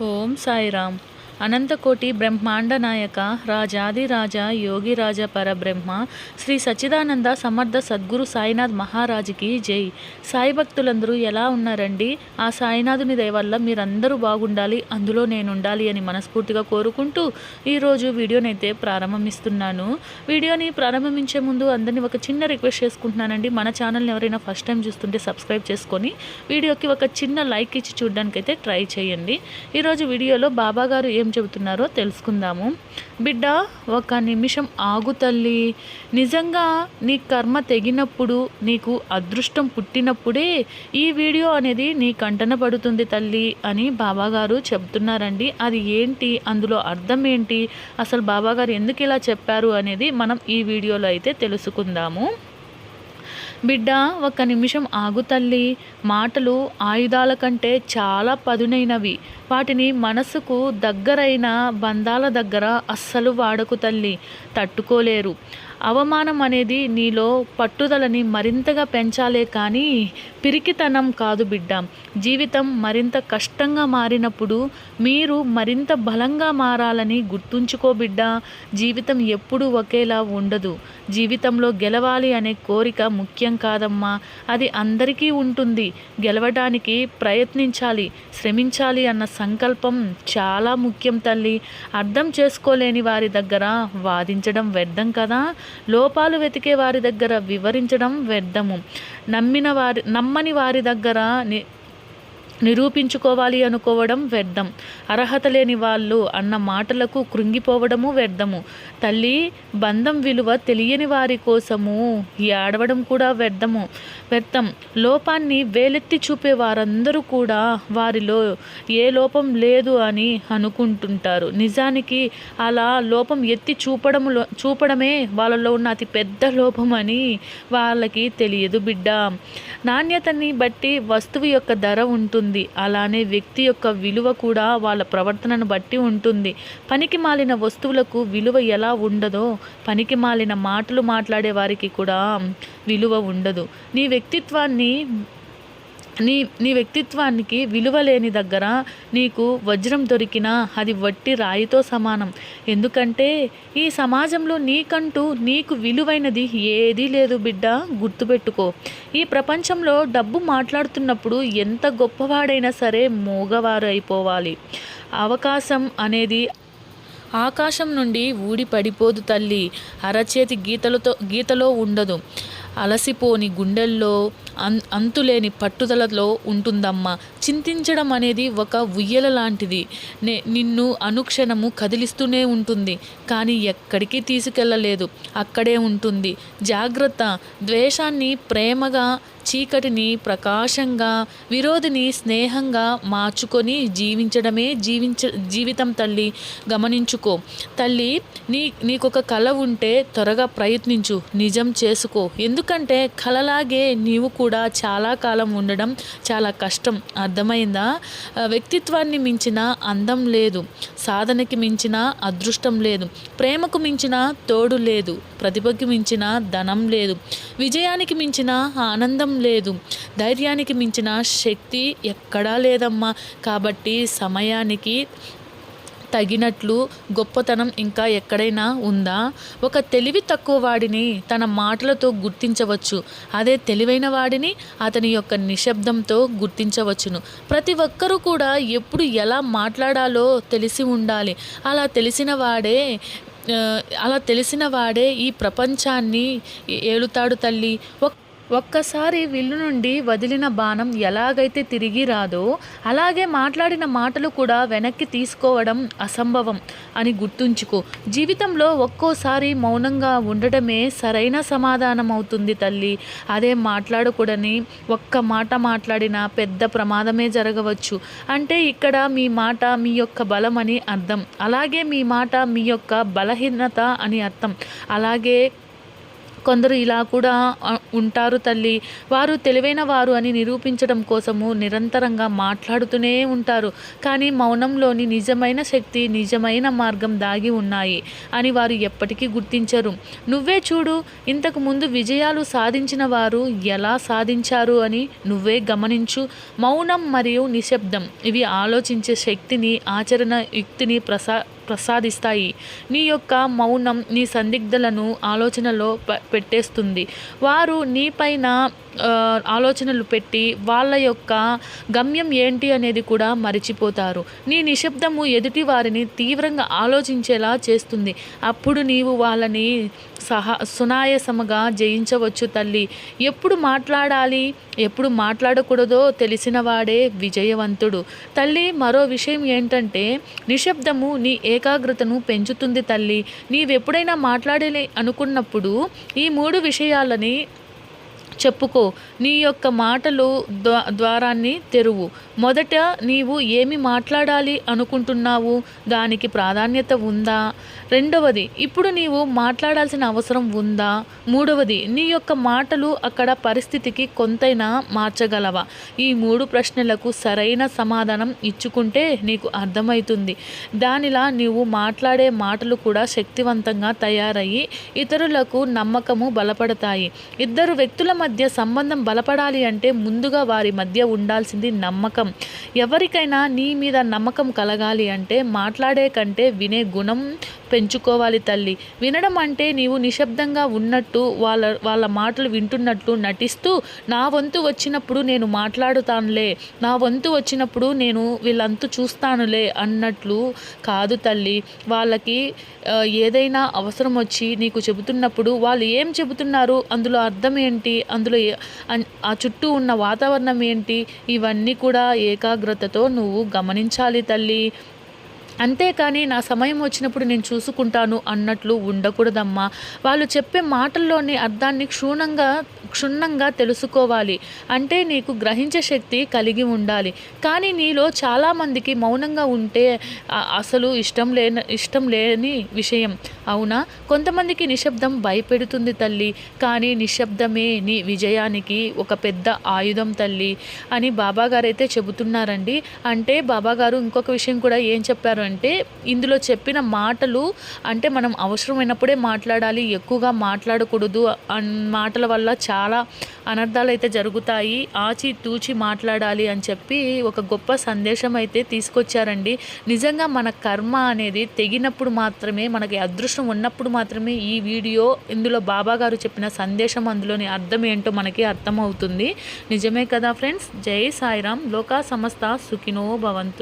ఓం సాయిరామ్. అనంతకోటి బ్రహ్మాండ నాయక రాజాదిరాజ యోగిరాజ పరబ్రహ్మ శ్రీ సచ్చిదానంద సమర్థ సద్గురు సాయినాథ్ మహారాజుకి జై. సాయి భక్తులందరూ ఎలా ఉన్నారండి? ఆ సాయినాథుని దయ వల్ల మీరందరూ బాగుండాలి, అందులో నేను ఉండాలి అని మనస్ఫూర్తిగా కోరుకుంటూ ఈరోజు వీడియోనైతే ప్రారంభిస్తున్నాను. వీడియోని ప్రారంభించే ముందు అందరినీ ఒక చిన్న రిక్వెస్ట్ చేసుకుంటున్నానండి. మన ఛానల్ని ఎవరైనా ఫస్ట్ టైం చూస్తుంటే సబ్స్క్రైబ్ చేసుకొని వీడియోకి ఒక చిన్న లైక్ ఇచ్చి చూడడానికైతే ట్రై చేయండి. ఈరోజు వీడియోలో బాబా గారు ఏం చెబుతున్నారో తెలుసుకుందాము. బిడ్డ, ఒక నిమిషం ఆగు తల్లి. నిజంగా నీ కర్మ తెగినప్పుడు, నీకు అదృష్టం పుట్టినప్పుడే ఈ వీడియో అనేది నీ కంటన పడుతుంది తల్లి అని బాబాగారు చెప్తున్నారండి. అది ఏంటి, అందులో అర్థం ఏంటి, అసలు బాబాగారు ఎందుకు ఇలా చెప్పారు అనేది మనం ఈ వీడియోలో అయితే తెలుసుకుందాము. బిడ్డ, ఒక్క నిమిషం ఆగు తల్లి. మాటలు ఆయుధాల కంటే చాలా పదునైనవి. వాటిని మనసుకు దగ్గరైన బంధాల దగ్గర అస్సలు వాడకు తల్లి, తట్టుకోలేరు. అవమానం అనేది నీలో పట్టుదలని మరింతగా పెంచాలే కానీ పిరికితనం కాదు బిడ్డ. జీవితం మరింత కష్టంగా మారినప్పుడు మీరు మరింత బలంగా మారాలని గుర్తుంచుకో బిడ్డ. జీవితం ఎప్పుడూ ఒకేలా ఉండదు. జీవితంలో గెలవాలి అనే కోరిక ముఖ్యం కాదమ్మా, అది అందరికీ ఉంటుంది. గెలవడానికి ప్రయత్నించాలి, శ్రమించాలి అన్న సంకల్పం చాలా ముఖ్యం తల్లి. అర్థం చేసుకోలేని వారి దగ్గర వాదించడం వ్యర్థం కదా. లోపాలు వెతికే వారి దగ్గర వివరించడం వ్యర్థము. నమ్మని వారి దగ్గర నిరూపించుకోవాలి అనుకోవడం వ్యర్థం. అర్హత లేని వాళ్ళు అన్న మాటలకు కృంగిపోవడము వ్యర్థము. తల్లి, బంధం విలువ తెలియని వారి కోసము ఏడవడం కూడా వ్యర్థం. లోపాన్ని వేలెత్తి చూపే వారందరూ కూడా వారిలో ఏ లోపం లేదు అని అనుకుంటుంటారు. నిజానికి అలా లోపం ఎత్తి చూపడమే వాళ్ళలో ఉన్న అతి పెద్ద లోపం అని వాళ్ళకి తెలియదు బిడ్డ. నాణ్యతని బట్టి వస్తువు యొక్క ధర ఉంటుంది, అలానే వ్యక్తి యొక్క విలువ కూడా వాళ్ళ ప్రవర్తనను బట్టి ఉంటుంది. పనికి మాలిన వస్తువులకు విలువ ఎలా ఉండదో, పనికి మాలిన మాటలు మాట్లాడే వారికి కూడా విలువ ఉండదు. నీ వ్యక్తిత్వానికి విలువ లేని దగ్గర నీకు వజ్రం దొరికినా అది వట్టి రాయితో సమానం. ఎందుకంటే ఈ సమాజంలో నీకు విలువైనది ఏదీ లేదు బిడ్డ, గుర్తుపెట్టుకో. ఈ ప్రపంచంలో డబ్బు మాట్లాడుతున్నప్పుడు ఎంత గొప్పవాడైనా సరే మూగవారు అయిపోవాలి. అవకాశం అనేది ఆకాశం నుండి ఊడి పడిపోదు తల్లి, అరచేతి గీతలో ఉండదు. అలసిపోని గుండెల్లో అంతులేని పట్టుదలలో ఉంటుందమ్మా. చింతించడం అనేది ఒక ఉయ్యల లాంటిది. నిన్ను అనుక్షణము కదిలిస్తూనే ఉంటుంది, కానీ ఎక్కడికి తీసుకెళ్ళలేదు, అక్కడే ఉంటుంది. జాగ్రత్త. ద్వేషాన్ని ప్రేమగా, చీకటిని ప్రకాశంగా, విరోధిని స్నేహంగా మార్చుకొని జీవించడమే జీవితం తల్లి. గమనించుకో తల్లి, నీకొక కల ఉంటే త్వరగా ప్రయత్నించు, నిజం చేసుకో. ఎందుకంటే కలలాగే నీవు కూడా చాలా కాలం ఉండడం చాలా కష్టం. అర్థమైందా? వ్యక్తిత్వాన్ని మించిన అందం లేదు, సాధనకి మించిన అదృష్టం లేదు, ప్రేమకు మించిన తోడు లేదు, ప్రతిభకి మించిన ధనం లేదు, విజయానికి మించిన ఆనందం లేదు, ధైర్యానికి మించిన శక్తి ఎక్కడా లేదమ్మా. కాబట్టి సమయానికి తగినట్లు గొప్పతనం ఇంకా ఎక్కడైనా ఉందా? ఒక తెలివి తక్కువ వాడిని తన మాటలతో గుర్తించవచ్చు, అదే తెలివైన వాడిని అతని యొక్క నిశ్శబ్దంతో గుర్తించవచ్చును. ప్రతి ఒక్కరూ కూడా ఎప్పుడు ఎలా మాట్లాడాలో తెలిసి ఉండాలి. అలా తెలిసిన వాడే ఈ ప్రపంచాన్ని ఏలుతాడు తల్లి. ఒక్కసారి విల్లు నుండి వదిలిన బాణం ఎలాగైతే తిరిగి రాదో, అలాగే మాట్లాడిన మాటలు కూడా వెనక్కి తీసుకోవడం అసంభవం అని గుర్తుంచుకో. జీవితంలో ఒక్కోసారి మౌనంగా ఉండటమే సరైన సమాధానం అవుతుంది తల్లి. అదే మాట్లాడకూడని ఒక్క మాట మాట్లాడినా పెద్ద ప్రమాదమే జరగవచ్చు. అంటే ఇక్కడ మీ మాట మీ యొక్క బలం అని అర్థం, అలాగే మీ మాట మీ యొక్క బలహీనత అని అర్థం. అలాగే కొందరు ఇలా కూడా ఉంటారు తల్లి. వారు తెలివైన వారు అని నిరూపించడం కోసము నిరంతరంగా మాట్లాడుతూనే ఉంటారు. కానీ మౌనంలోని నిజమైన శక్తి, నిజమైన మార్గం దాగి ఉన్నాయి అని వారు ఎప్పటికీ గుర్తించరు. నువ్వే చూడు, ఇంతకు ముందు విజయాలు సాధించిన వారు ఎలా సాధించారు అని నువ్వే గమనించు. మౌనం మరియు నిశ్శబ్దం ఇవి ఆలోచించే శక్తిని, ఆచరణ యుక్తిని ప్రసాదిస్తాయి. నీ యొక్క మౌనం నీ సందిగ్ధలను ఆలోచనలో పెట్టేస్తుంది. వారు నీపైన ఆలోచనలు పెట్టి వాళ్ళ యొక్క గమ్యం ఏంటి అనేది కూడా మరిచిపోతారు. నీ నిశ్శబ్దము ఎదుటి వారిని తీవ్రంగా ఆలోచించేలా చేస్తుంది. అప్పుడు నీవు వాళ్ళని సునాయాసముగా జయించవచ్చు తల్లి. ఎప్పుడు మాట్లాడాలి, ఎప్పుడు మాట్లాడకూడదో తెలిసిన వాడే విజయవంతుడు తల్లి. మరో విషయం ఏంటంటే నిశ్శబ్దము నీ ఏకాగ్రతను పెంచుతుంది తల్లి. నీవెప్పుడైనా మాట్లాడాలి అనుకున్నప్పుడు ఈ 3 విషయాలని చెప్పుకో. నీ యొక్క మాటలు ద్వారాన్ని తెరువు. మొదట నీవు ఏమి మాట్లాడాలి అనుకుంటున్నావు, దానికి ప్రాధాన్యత ఉందా? రెండవది, ఇప్పుడు నీవు మాట్లాడాల్సిన అవసరం ఉందా? మూడవది, నీ యొక్క మాటలు అక్కడ పరిస్థితికి కొంతైనా మార్చగలవా? ఈ 3 ప్రశ్నలకు సరైన సమాధానం ఇచ్చుకుంటే నీకు అర్థమవుతుంది. దానిలా నీవు మాట్లాడే మాటలు కూడా శక్తివంతంగా తయారయ్యి ఇతరులకు నమ్మకము బలపడతాయి. ఇద్దరు వ్యక్తుల మధ్య సంబంధం బలపడాలి అంటే ముందుగా వారి మధ్య ఉండాల్సింది నమ్మకం. ఎవరికైనా నీ మీద నమ్మకం కలగాలి అంటే మాట్లాడే కంటే వినే గుణం పెంచుకోవాలి తల్లి. వినడం అంటే నీవు నిశ్శబ్దంగా ఉన్నట్టు వాళ్ళ మాటలు వింటున్నట్లు నటిస్తూ నా వంతు వచ్చినప్పుడు నేను మాట్లాడుతానులే, నా వంతు వచ్చినప్పుడు నేను వీళ్ళంతు చూస్తానులే అన్నట్లు కాదు తల్లి. వాళ్ళకి ఏదైనా అవసరం వచ్చి నీకు చెబుతున్నప్పుడు వాళ్ళు ఏం చెబుతున్నారు, అందులో అర్థం ఏంటి, అందులో ఆ చుట్టూ ఉన్న వాతావరణం ఏంటి, ఇవన్నీ కూడా ఏకాగ్రతతో నువ్వు గమనించాలి తల్లి. అంతేకాని నా సమయం వచ్చినప్పుడు నేను చూసుకుంటాను అన్నట్లు ఉండకూడదమ్మా. వాళ్ళు చెప్పే మాటల్లోని అర్థాన్ని క్షుణ్ణంగా తెలుసుకోవాలి. అంటే నీకు గ్రహించే శక్తి కలిగి ఉండాలి. కానీ నీలో చాలామందికి మౌనంగా ఉంటే అసలు ఇష్టం లేని విషయం. అవునా? కొంతమందికి నిశ్శబ్దం భయపెడుతుంది తల్లి. కానీ నిశ్శబ్దమే నీ విజయానికి ఒక పెద్ద ఆయుధం తల్లి అని బాబాగారు అయితే చెబుతున్నారండి. అంటే బాబాగారు ఇంకొక విషయం కూడా ఏం చెప్పారు అంటే ఇందులో చెప్పిన మాటలు అంటే మనం అవసరమైనప్పుడే మాట్లాడాలి, ఎక్కువగా మాట్లాడకూడదు. మాటల వల్ల చాలా అనర్థాలు అయితే జరుగుతాయి, ఆచితూచి మాట్లాడాలి అని చెప్పి ఒక గొప్ప సందేశం అయితే తీసుకొచ్చారండి. నిజంగా మన కర్మ అనేది తెగినప్పుడు మాత్రమే, మనకి అదృష్టం ఉన్నప్పుడు మాత్రమే ఈ వీడియో, ఇందులో బాబాగారు చెప్పిన సందేశం, అందులోని అర్థం ఏంటో మనకి అర్థమవుతుంది. నిజమే కదా ఫ్రెండ్స్? జై సాయిరామ్. లోకా సమస్త సుఖినో భవంతు.